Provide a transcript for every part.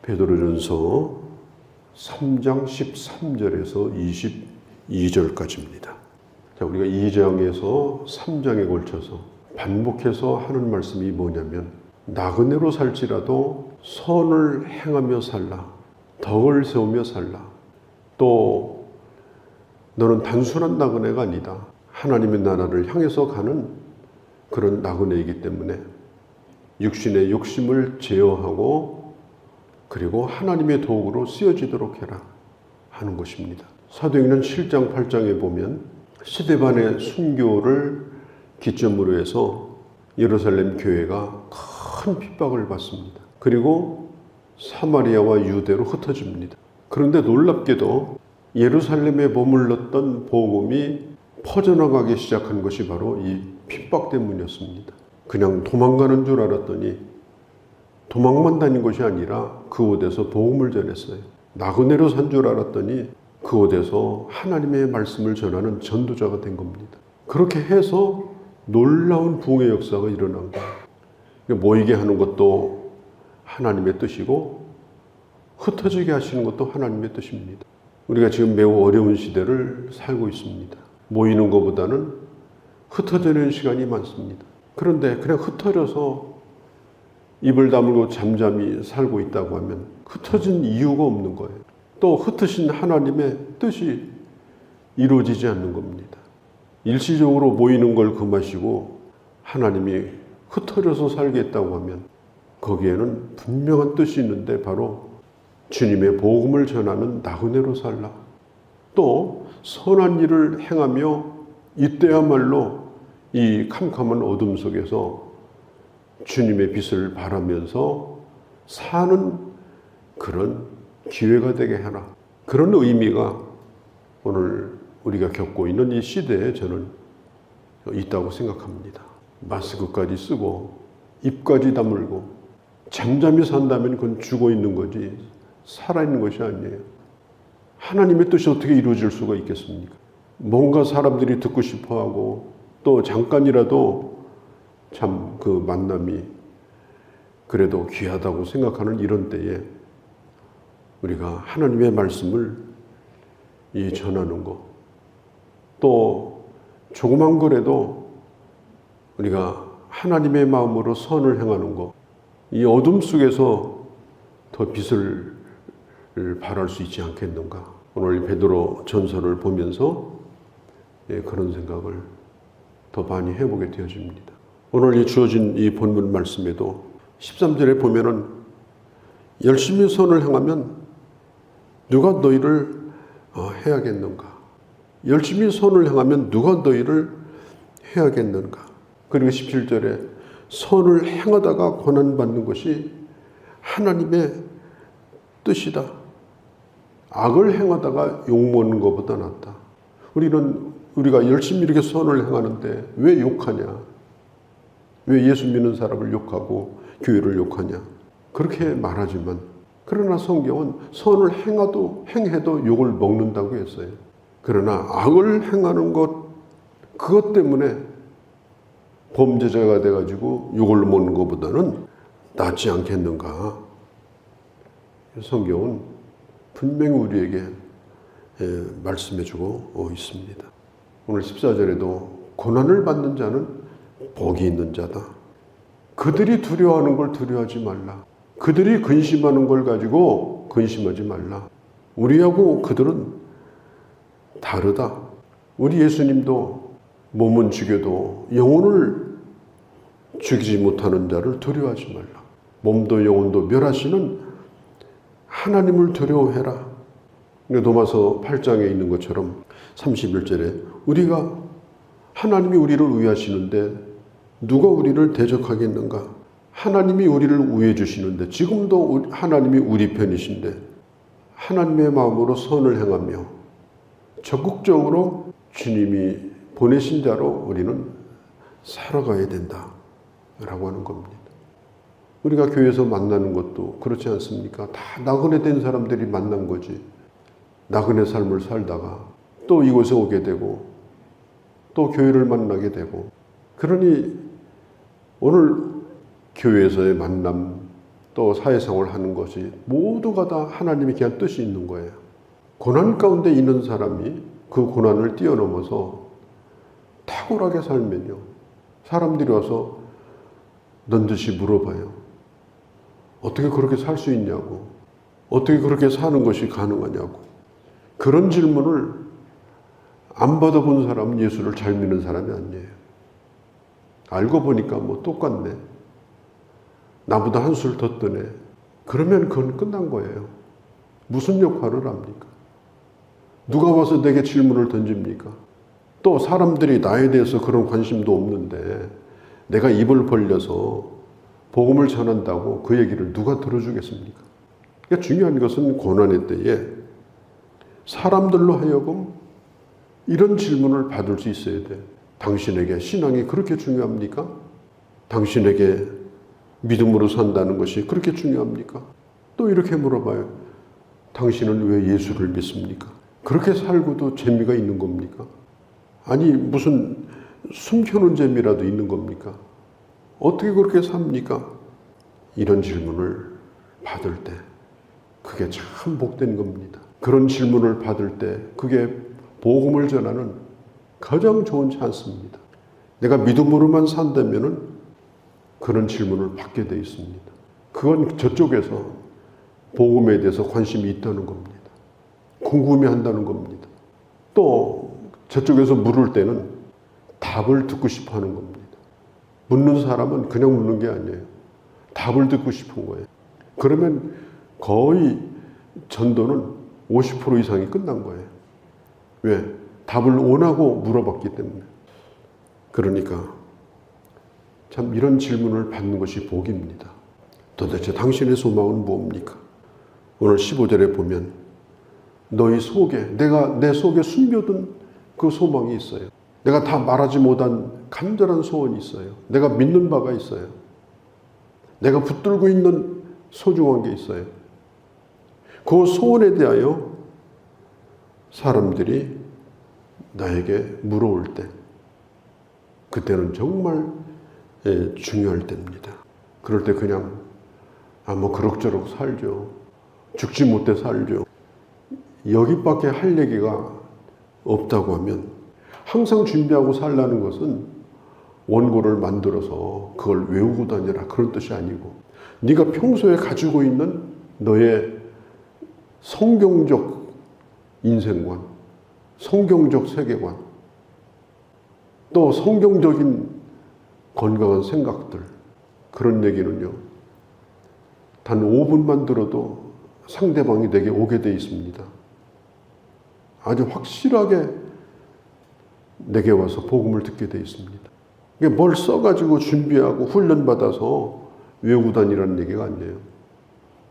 베드로전서 3장 13절에서 22절까지입니다. 자, 우리가 2장에서 3장에 걸쳐서 반복해서 하는 말씀이 뭐냐면, 나그네로 살지라도 선을 행하며 살라, 덕을 세우며 살라. 또 너는 단순한 나그네가 아니다. 하나님의 나라를 향해서 가는 그런 나그네이기 때문에 육신의 욕심을 제어하고 그리고 하나님의 도구로 쓰여지도록 해라 하는 것입니다. 사도행전 7장 8장에 보면 스데반의 순교를 기점으로 해서 예루살렘 교회가 큰 핍박을 받습니다. 그리고 사마리아와 유대로 흩어집니다. 그런데 놀랍게도 예루살렘에 머물렀던 복음이 퍼져나가기 시작한 것이 바로 이 핍박 때문이었습니다. 그냥 도망가는 줄 알았더니 도망만 다닌 것이 아니라 그곳에서 복음을 전했어요. 나그네로 산 줄 알았더니 그곳에서 하나님의 말씀을 전하는 전도자가 된 겁니다. 그렇게 해서 놀라운 부흥의 역사가 일어난 거예요. 모이게 하는 것도 하나님의 뜻이고 흩어지게 하시는 것도 하나님의 뜻입니다. 우리가 지금 매우 어려운 시대를 살고 있습니다. 모이는 것보다는 흩어지는 시간이 많습니다. 그런데 그냥 흩어져서 입을 다물고 잠잠히 살고 있다고 하면 흩어진 이유가 없는 거예요. 또 흩으신 하나님의 뜻이 이루어지지 않는 겁니다. 일시적으로 모이는 걸 금하시고 하나님이 흩어져서 살겠다고 하면 거기에는 분명한 뜻이 있는데 바로 주님의 복음을 전하는 나그네로 살라. 또 선한 일을 행하며 이때야말로 이 캄캄한 어둠 속에서 주님의 빛을 바라면서 사는 그런 기회가 되게 하라. 그런 의미가 오늘 우리가 겪고 있는 이 시대에 저는 있다고 생각합니다. 마스크까지 쓰고 입까지 다물고 잠잠히 산다면 그건 죽어 있는 거지 살아있는 것이 아니에요. 하나님의 뜻이 어떻게 이루어질 수가 있겠습니까? 뭔가 사람들이 듣고 싶어하고 또 잠깐이라도 참 그 만남이 그래도 귀하다고 생각하는 이런 때에 우리가 하나님의 말씀을 전하는 것, 또 조그만 거라도 우리가 하나님의 마음으로 선을 행하는 것, 이 어둠 속에서 더 빛을 발할 수 있지 않겠는가. 오늘 베드로 전서를 보면서 그런 생각을 더 많이 해보게 되어집니다. 오늘 이 주어진 이 본문 말씀에도 13절에 보면은 열심히 선을 행하면 누가 너희를 해야겠는가. 열심히 선을 행하면 누가 너희를 해야겠는가. 그리고 17절에 선을 행하다가 고난받는 것이 하나님의 뜻이다. 악을 행하다가 욕먹는 것보다 낫다. 우리가 열심히 이렇게 선을 행하는데 왜 욕하냐? 왜 예수 믿는 사람을 욕하고 교회를 욕하냐? 그렇게 말하지만 그러나 성경은 선을 행해도 욕을 먹는다고 했어요. 그러나 악을 행하는 것, 그것 때문에 범죄자가 돼가지고 욕을 먹는 것보다는 낫지 않겠는가? 성경은 분명히 우리에게 말씀해주고 있습니다. 오늘 14절에도 고난을 받는 자는 복이 있는 자다. 그들이 두려워하는 걸 두려워하지 말라. 그들이 근심하는 걸 가지고 근심하지 말라. 우리하고 그들은 다르다. 우리 예수님도 몸은 죽여도 영혼을 죽이지 못하는 자를 두려워하지 말라. 몸도 영혼도 멸하시는 하나님을 두려워해라. 로마서 8장에 있는 것처럼 31절에 우리가 하나님이 우리를 위하시는데 누가 우리를 대적하겠는가? 하나님이 우리를 위해 주시는데 지금도 하나님이 우리 편이신데 하나님의 마음으로 선을 행하며 적극적으로 주님이 보내신 자로 우리는 살아가야 된다라고 하는 겁니다. 우리가 교회에서 만나는 것도 그렇지 않습니까? 다 나그네 된 사람들이 만난 거지. 나그네 삶을 살다가 또 이곳에 오게 되고 또 교회를 만나게 되고, 그러니 오늘 교회에서의 만남, 또 사회생활 하는 것이 모두가 다 하나님의 귀한 뜻이 있는 거예요. 고난 가운데 있는 사람이 그 고난을 뛰어넘어서 탁월하게 살면요, 사람들이 와서 넌듯이 물어봐요. 어떻게 그렇게 살 수 있냐고, 어떻게 그렇게 사는 것이 가능하냐고. 그런 질문을 안 받아본 사람은 예수를 잘 믿는 사람이 아니에요. 알고 보니까 뭐 똑같네, 나보다 한술 더 뜨네, 그러면 그건 끝난 거예요. 무슨 역할을 합니까? 누가 와서 내게 질문을 던집니까? 또 사람들이 나에 대해서 그런 관심도 없는데 내가 입을 벌려서 복음을 전한다고 그 얘기를 누가 들어주겠습니까? 그러니까 중요한 것은 고난의 때에 사람들로 하여금 이런 질문을 받을 수 있어야 돼. 당신에게 신앙이 그렇게 중요합니까? 당신에게 믿음으로 산다는 것이 그렇게 중요합니까? 또 이렇게 물어봐요. 당신은 왜 예수를 믿습니까? 그렇게 살고도 재미가 있는 겁니까? 아니 무슨 숨겨놓은 재미라도 있는 겁니까? 어떻게 그렇게 삽니까? 이런 질문을 받을 때 그게 참 복된 겁니다. 그런 질문을 받을 때 그게 복음을 전하는 가장 좋은 찬스입니다. 내가 믿음으로만 산다면은 그런 질문을 받게 돼 있습니다. 그건 저쪽에서 복음에 대해서 관심이 있다는 겁니다. 궁금해한다는 겁니다. 또 저쪽에서 물을 때는 답을 듣고 싶어 하는 겁니다. 묻는 사람은 그냥 묻는 게 아니에요. 답을 듣고 싶은 거예요. 그러면 거의 전도는 50% 이상이 끝난 거예요. 왜? 답을 원하고 물어봤기 때문에. 그러니까 참 이런 질문을 받는 것이 복입니다. 도대체 당신의 소망은 뭡니까? 오늘 15절에 보면 너희 속에, 내가 내 속에 숨겨둔 그 소망이 있어요. 내가 다 말하지 못한 간절한 소원이 있어요. 내가 믿는 바가 있어요. 내가 붙들고 있는 소중한 게 있어요. 그 소원에 대하여 사람들이 나에게 물어올 때, 그때는 정말 중요할 때입니다. 그럴 때 그냥 뭐 그럭저럭 살죠. 죽지 못해 살죠. 여기밖에 할 얘기가 없다고 하면 항상 준비하고 살라는 것은 원고를 만들어서 그걸 외우고 다니라 그런 뜻이 아니고, 네가 평소에 가지고 있는 너의 성경적 인생관, 성경적 세계관, 또 성경적인 건강한 생각들, 그런 얘기는요, 단 5분만 들어도 상대방이 내게 오게 돼 있습니다. 아주 확실하게 내게 와서 복음을 듣게 돼 있습니다. 뭘 써가지고 준비하고 훈련받아서 외우고 다니라는 얘기가 아니에요.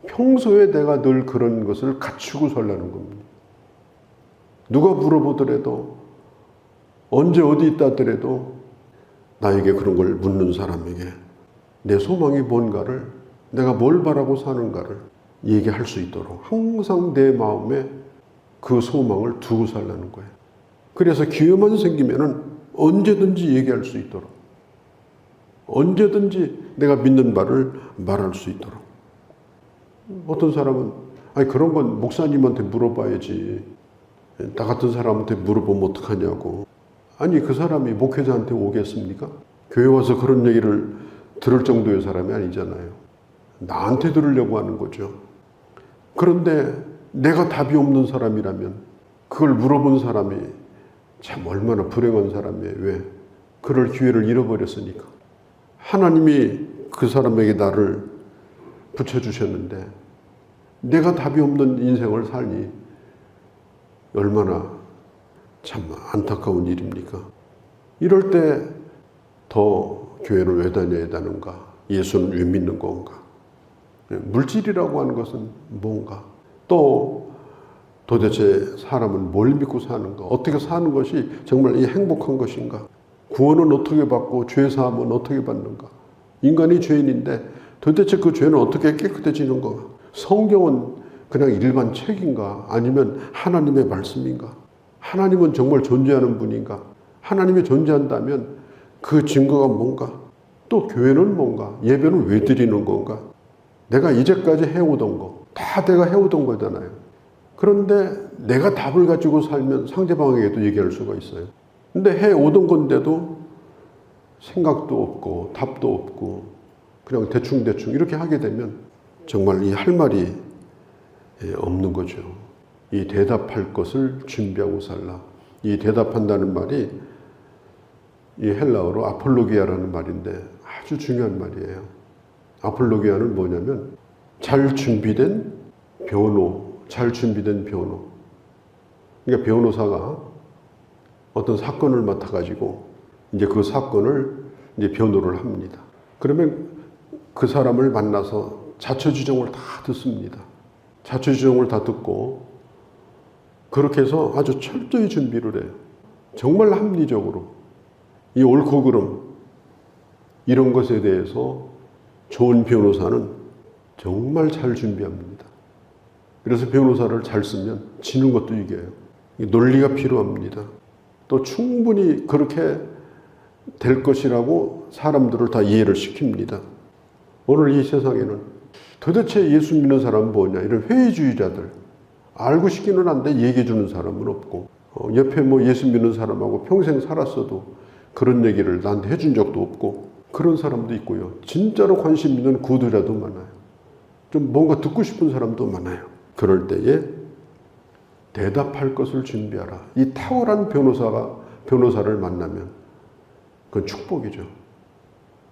평소에 내가 늘 그런 것을 갖추고 살라는 겁니다. 누가 물어보더라도, 언제 어디 있다 하더라도 나에게 그런 걸 묻는 사람에게 내 소망이 뭔가를, 내가 뭘 바라고 사는가를 얘기할 수 있도록 항상 내 마음에 그 소망을 두고 살라는 거예요. 그래서 기회만 생기면은 언제든지 얘기할 수 있도록, 언제든지 내가 믿는 바를 말할 수 있도록. 어떤 사람은 아니 그런 건 목사님한테 물어봐야지, 나 같은 사람한테 물어보면 어떡하냐고. 아니 그 사람이 목회자한테 오겠습니까? 교회 와서 그런 얘기를 들을 정도의 사람이 아니잖아요. 나한테 들으려고 하는 거죠. 그런데 내가 답이 없는 사람이라면 그걸 물어본 사람이 참 얼마나 불행한 사람이에요. 왜? 그럴 기회를 잃어버렸으니까. 하나님이 그 사람에게 나를 붙여주셨는데 내가 답이 없는 인생을 살니 얼마나 참 안타까운 일입니까? 이럴 때 더 교회를 왜 다녀야 하는가? 예수는 왜 믿는 건가? 물질이라고 하는 것은 뭔가? 또 도대체 사람은 뭘 믿고 사는가? 어떻게 사는 것이 정말 이 행복한 것인가? 구원은 어떻게 받고 죄사함은 어떻게 받는가? 인간이 죄인인데 도대체 그 죄는 어떻게 깨끗해지는가? 성경은 그냥 일반 책인가? 아니면 하나님의 말씀인가? 하나님은 정말 존재하는 분인가? 하나님이 존재한다면 그 증거가 뭔가? 또 교회는 뭔가? 예배는 왜 드리는 건가? 내가 이제까지 해오던 거, 다 내가 해오던 거잖아요. 그런데 내가 답을 가지고 살면 상대방에게도 얘기할 수가 있어요. 근데 해오던 건데도 생각도 없고 답도 없고 그냥 대충대충 이렇게 하게 되면 정말 이 할 말이 없는 거죠. 이 대답할 것을 준비하고 살라. 이 대답한다는 말이 이 헬라어로 아폴로기아라는 말인데 아주 중요한 말이에요. 아폴로기아는 뭐냐면 잘 준비된 변호, 잘 준비된 변호. 그러니까 변호사가 어떤 사건을 맡아가지고 이제 그 사건을 이제 변호를 합니다. 그러면 그 사람을 만나서 자초지종을 다 듣습니다. 자초지종을 다 듣고 그렇게 해서 아주 철저히 준비를 해요. 정말 합리적으로 이 옳고 그름 이런 것에 대해서 좋은 변호사는 정말 잘 준비합니다. 그래서 변호사를 잘 쓰면 지는 것도 이겨요. 논리가 필요합니다. 또 충분히 그렇게 될 것이라고 사람들을 다 이해를 시킵니다. 오늘 이 세상에는 도대체 예수 믿는 사람은 뭐냐 이런 회의주의자들 알고 싶기는 한데 얘기해 주는 사람은 없고 옆에 뭐 예수 믿는 사람하고 평생 살았어도 그런 얘기를 나한테 해준 적도 없고 그런 사람도 있고요. 진짜로 관심 있는 구두자도 많아요. 좀 뭔가 듣고 싶은 사람도 많아요. 그럴 때에 대답할 것을 준비하라. 이 탁월한 변호사를 만나면 그건 축복이죠.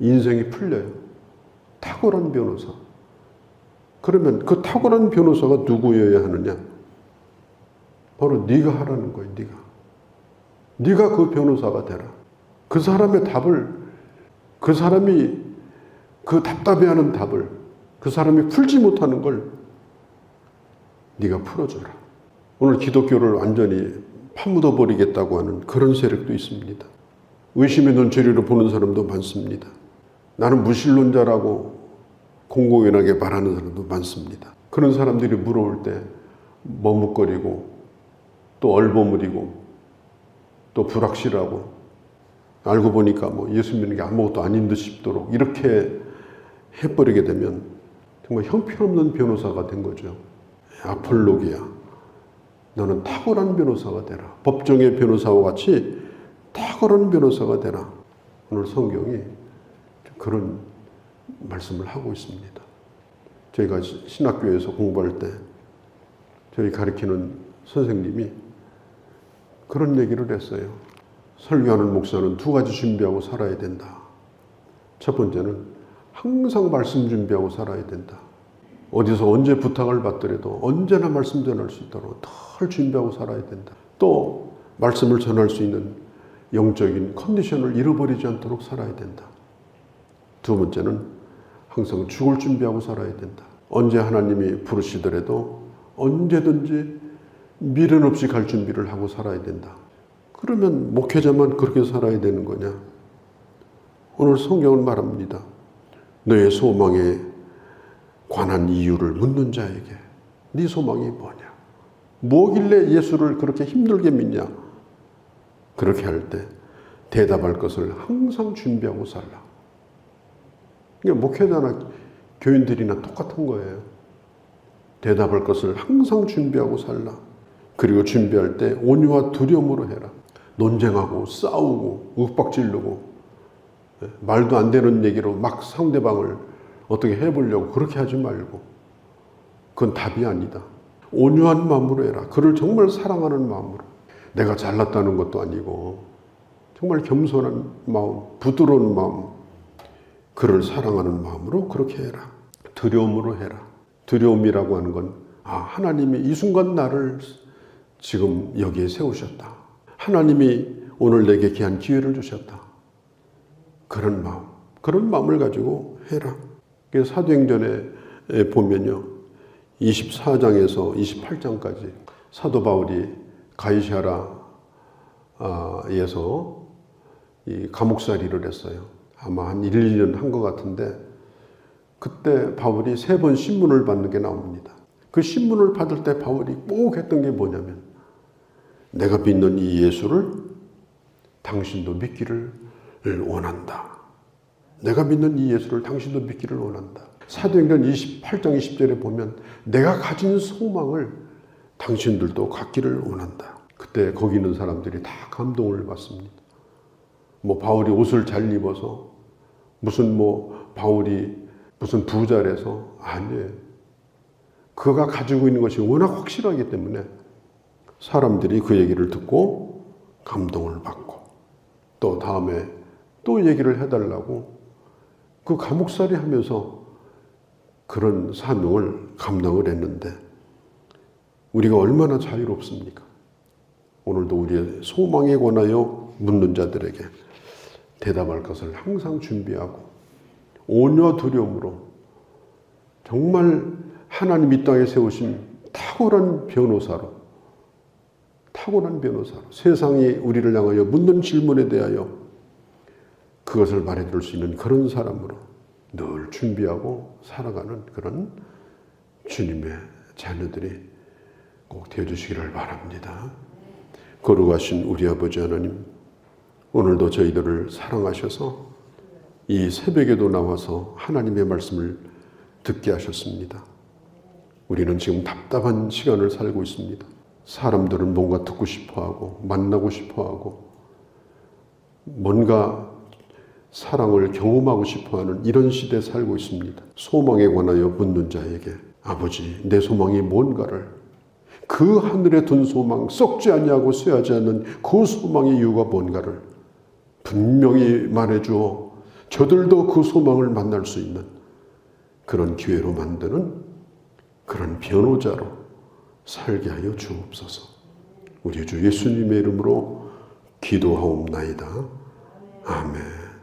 인생이 풀려요. 탁월한 변호사. 그러면 그 탁월한 변호사가 누구여야 하느냐? 바로 네가 하라는 거예요. 네가 그 변호사가 되라. 그 사람의 답을, 그 사람이 그 답답해하는 답을, 그 사람이 풀지 못하는 걸 네가 풀어줘라. 오늘 기독교를 완전히 파묻어 버리겠다고 하는 그런 세력도 있습니다. 의심의 눈초리로 보는 사람도 많습니다. 나는 무신론자라고 공공연하게 말하는 사람도 많습니다. 그런 사람들이 물어올 때 머뭇거리고 또 얼버무리고 또 불확실하고 알고 보니까 뭐 예수 믿는 게 아무것도 아닌 듯 싶도록 이렇게 해버리게 되면 정말 형편없는 변호사가 된 거죠. 아폴로기야. 너는 탁월한 변호사가 되라. 법정의 변호사와 같이 탁월한 변호사가 되라. 오늘 성경이 그런 말씀을 하고 있습니다. 저희가 신학교에서 공부할 때 저희 가르치는 선생님이 그런 얘기를 했어요. 설교하는 목사는 두 가지 준비하고 살아야 된다. 첫 번째는 항상 말씀 준비하고 살아야 된다. 어디서 언제 부탁을 받더라도 언제나 말씀 전할 수 있도록 늘 준비하고 살아야 된다. 또 말씀을 전할 수 있는 영적인 컨디션을 잃어버리지 않도록 살아야 된다. 두 번째는 항상 죽을 준비하고 살아야 된다. 언제 하나님이 부르시더라도 언제든지 미련 없이 갈 준비를 하고 살아야 된다. 그러면 목회자만 그렇게 살아야 되는 거냐? 오늘 성경은 말합니다. 너의 소망에 관한 이유를 묻는 자에게 네 소망이 뭐냐? 뭐길래 예수를 그렇게 힘들게 믿냐? 그렇게 할 때 대답할 것을 항상 준비하고 살라. 그러니까 목회자나 교인들이나 똑같은 거예요. 대답할 것을 항상 준비하고 살라. 그리고 준비할 때 온유와 두려움으로 해라. 논쟁하고 싸우고 윽박지르고 말도 안 되는 얘기로 막 상대방을 어떻게 해보려고 그렇게 하지 말고 그건 답이 아니다. 온유한 마음으로 해라. 그를 정말 사랑하는 마음으로. 내가 잘났다는 것도 아니고 정말 겸손한 마음, 부드러운 마음, 그를 사랑하는 마음으로 그렇게 해라. 두려움으로 해라. 두려움이라고 하는 건 하나님이 이 순간 나를 지금 여기에 세우셨다. 하나님이 오늘 내게 귀한 기회를 주셨다. 그런 마음을 가지고 해라. 사도행전에 보면요. 24장에서 28장까지 사도 바울이 가이사라에서 이 감옥살이를 했어요. 아마 한 1, 2년 한 것 같은데 그때 바울이 3번 신문을 받는 게 나옵니다. 그 신문을 받을 때 바울이 꼭 했던 게 뭐냐면 내가 믿는 이 예수를 당신도 믿기를 원한다. 내가 믿는 이 예수를 당신도 믿기를 원한다. 사도행전 28장 20절에 보면 내가 가진 소망을 당신들도 갖기를 원한다. 그때 거기 있는 사람들이 다 감동을 받습니다. 뭐 바울이 옷을 잘 입어서 무슨 뭐 바울이 무슨 부자라서 아니에요. 그가 가지고 있는 것이 워낙 확실하기 때문에 사람들이 그 얘기를 듣고 감동을 받고 또 다음에 또 얘기를 해달라고 그 감옥살이 하면서 그런 사명을 감당을 했는데 우리가 얼마나 자유롭습니까? 오늘도 우리의 소망에 관하여 묻는 자들에게 대답할 것을 항상 준비하고 온유와 두려움으로 정말 하나님 이 땅에 세우신 탁월한 변호사로 세상이 우리를 향하여 묻는 질문에 대하여 그것을 말해줄 수 있는 그런 사람으로 늘 준비하고 살아가는 그런 주님의 자녀들이 꼭 되어주시기를 바랍니다. 거룩하신 우리 아버지 하나님, 오늘도 저희들을 사랑하셔서 이 새벽에도 나와서 하나님의 말씀을 듣게 하셨습니다. 우리는 지금 답답한 시간을 살고 있습니다. 사람들은 뭔가 듣고 싶어하고 만나고 싶어하고 뭔가 사랑을 경험하고 싶어하는 이런 시대에 살고 있습니다. 소망에 관하여 묻는 자에게 아버지 내 소망이 뭔가를 그 하늘에 둔 소망 썩지 아니하고 쇠하지 않는 그 소망의 이유가 뭔가를 분명히 말해주어 저들도 그 소망을 만날 수 있는 그런 기회로 만드는 그런 변호자로 살게 하여 주옵소서. 우리 주 예수님의 이름으로 기도하옵나이다. 아멘.